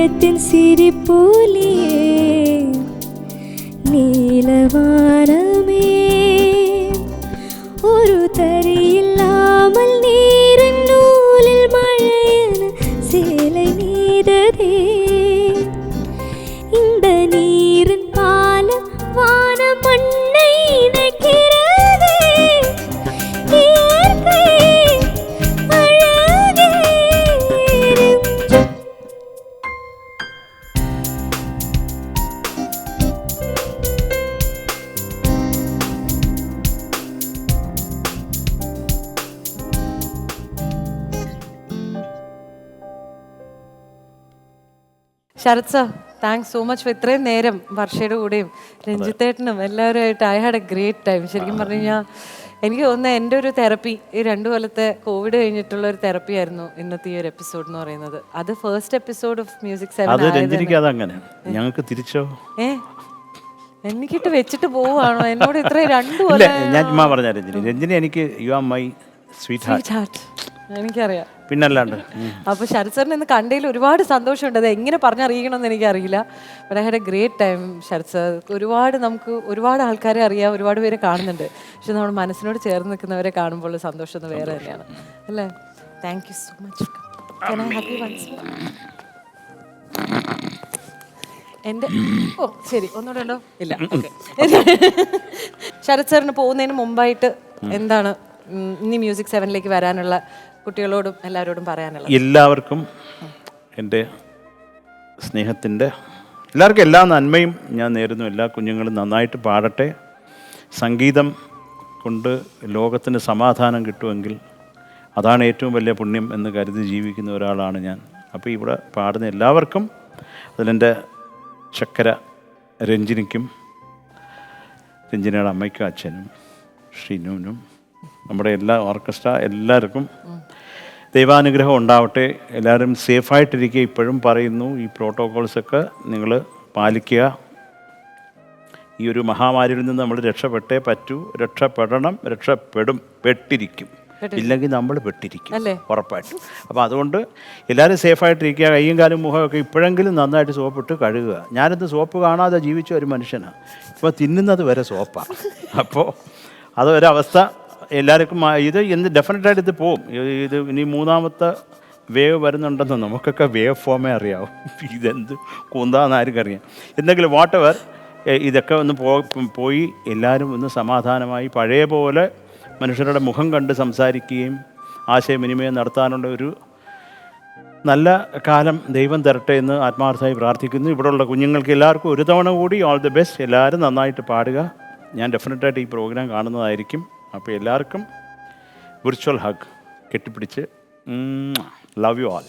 ദൂരത്തിൻ സിരിപ്പൂലിയേ നീലവാനമേ ഒരു തരിയില്ലാമൽ നീരിൻ നൂലിൽ മഴയന சேலை நீததே இந்த நீரின் பாலம் வான மண்ணை இணைக்கிறதே இயற்கை அழகே Sharath sir, thanks so much for ഇത്രയും നേരം വർഷയുടെ കൂടെയും രഞ്ജിത്തേട്ടനും എല്ലാവരുമായിട്ട് I had a great time. ശരിക്കും പറഞ്ഞു കഴിഞ്ഞാൽ എനിക്ക് തോന്നുന്നത് എൻ്റെ ഒരു തെറപ്പി ഈ 2 കൊല്ലത്തെ കോവിഡ് കഴിഞ്ഞിട്ടുള്ള ഒരു തെറപ്പി ആയിരുന്നു ഇന്നത്തെ ഈ ഒരു എപ്പിസോഡ് എന്ന് പറയുന്നത്. അത് ഫസ്റ്റ് എപ്പിസോഡ് ഓഫ് മ്യൂസിക് 7 ഞങ്ങൾക്ക് തിരിച്ചോ എനിക്കിട്ട് വെച്ചിട്ട് പോവാണോ എന്നോട് ഇത്രയും 2 കൊല്ലം? ഞാൻ ചുമ്മാ പറഞ്ഞ രഞ്ജിനി, എനിക്ക് you are my sweet heart. എനിക്കറിയാം, പിന്നല്ലാണ്ട്. അപ്പോൾ ശരത് സാറിനെ ഇന്ന് കണ്ടതിൽ ഒരുപാട് സന്തോഷമുണ്ട്. അത് എങ്ങനെ പറഞ്ഞറിയിക്കണമെന്ന് എനിക്കറിയില്ല. But I had a great time Sharath sir. നമുക്ക് ഒരുപാട് ആൾക്കാരെ അറിയാം, ഒരുപാട് പേരെ കാണുന്നുണ്ട്. പക്ഷെ നമ്മുടെ മനസ്സിനോട് ചേർന്ന് നിൽക്കുന്നവരെ കാണുമ്പോൾ സന്തോഷം ഒന്ന് വേറെ തന്നെയാണ് അല്ലേ? Thank you so much. എൻ്റെ ശരി, ഒന്നുകൂടെ ഉണ്ടോ? ഇല്ല, ഓക്കെ. ശരത് സാറിന് പോകുന്നതിന് മുമ്പായിട്ട് എന്താണ് ഇനി മ്യൂസിക് 7ലേക്ക് വരാനുള്ള കുട്ടികളോടും എല്ലാവരോടും പറയാനുള്ളത്? എല്ലാവർക്കും എൻ്റെ സ്നേഹത്തിൻ്റെ എല്ലാവർക്കും എല്ലാ നന്മയും ഞാൻ നേരുന്നു. എല്ലാ കുഞ്ഞുങ്ങളും നന്നായിട്ട് പാടട്ടെ. സംഗീതം കൊണ്ട് ലോകത്തിന് സമാധാനം കിട്ടുമെങ്കിൽ അതാണ് ഏറ്റവും വലിയ പുണ്യം എന്ന് കരുതി ജീവിക്കുന്ന ഒരാളാണ് ഞാൻ. അപ്പോൾ ഇവിടെ പാടുന്ന എല്ലാവർക്കും, അതിലെൻ്റെ ചക്കര രഞ്ജിനിക്കും, രഞ്ജിനിയുടെ അമ്മയ്ക്കും അച്ഛനും ഷിനുവിനും, നമ്മുടെ എല്ലാ ഓർക്കസ്ട്ര എല്ലാവർക്കും ദൈവാനുഗ്രഹം ഉണ്ടാവട്ടെ. എല്ലാവരും സേഫായിട്ടിരിക്കുക. ഇപ്പോഴും പറയുന്നു, ഈ പ്രോട്ടോകോൾസൊക്കെ നിങ്ങൾ പാലിക്കുക. ഈ ഒരു മഹാമാരിയിൽ നിന്ന് നമ്മൾ രക്ഷപ്പെട്ടേ പറ്റൂ. പെട്ടിരിക്കും. ഇല്ലെങ്കിൽ നമ്മൾ പെട്ടിരിക്കും ഉറപ്പായിട്ടും. അപ്പോൾ അതുകൊണ്ട് എല്ലാവരും സേഫായിട്ടിരിക്കുക. കയ്യും കാലും മുഖമൊക്കെ ഇപ്പോഴെങ്കിലും നന്നായിട്ട് സോപ്പിട്ട് കഴുകുക. ഞാനിന്ന് സോപ്പ് കാണാതെ ജീവിച്ച ഒരു മനുഷ്യനാണ്. ഇപ്പോൾ തിന്നുന്നത് വരെ സോപ്പാണ്. അപ്പോൾ അതൊരവസ്ഥ എല്ലാവർക്കും. ഇത് ഡെഫിനറ്റായിട്ട് ഇത് പോവും. ഇത് ഇനി 3ാമത്തെ വേവ് വരുന്നുണ്ടെന്ന് നമുക്കൊക്കെ വേവ് ഫോമേ അറിയാവും. ഇതെന്ത് കൂന്താന്ന് ആർക്കറിയാം. എന്തെങ്കിലും വാട്ടെവർ ഇതൊക്കെ ഒന്ന് പോയി എല്ലാവരും ഒന്ന് സമാധാനമായി പഴയ പോലെ മനുഷ്യരുടെ മുഖം കണ്ട് സംസാരിക്കുകയും ആശയവിനിമയം നടത്താനുള്ള ഒരു നല്ല കാലം ദൈവം തരട്ടെ എന്ന് ആത്മാർത്ഥമായി പ്രാർത്ഥിക്കുന്നു. ഇവിടെയുള്ള കുഞ്ഞുങ്ങൾക്ക് എല്ലാവർക്കും ഒരു തവണ കൂടി ഓൾ ദി ബെസ്റ്റ്. എല്ലാവരും നന്നായിട്ട് പാടുക. ഞാൻ ഡെഫിനറ്റായിട്ട് ഈ പ്രോഗ്രാം കാണുന്നതായിരിക്കും. അപ്പോൾ എല്ലാവർക്കും വിർച്വൽ ഹഗ് കെട്ടിപ്പിടിച്ച് ലവ് യു ആൾ.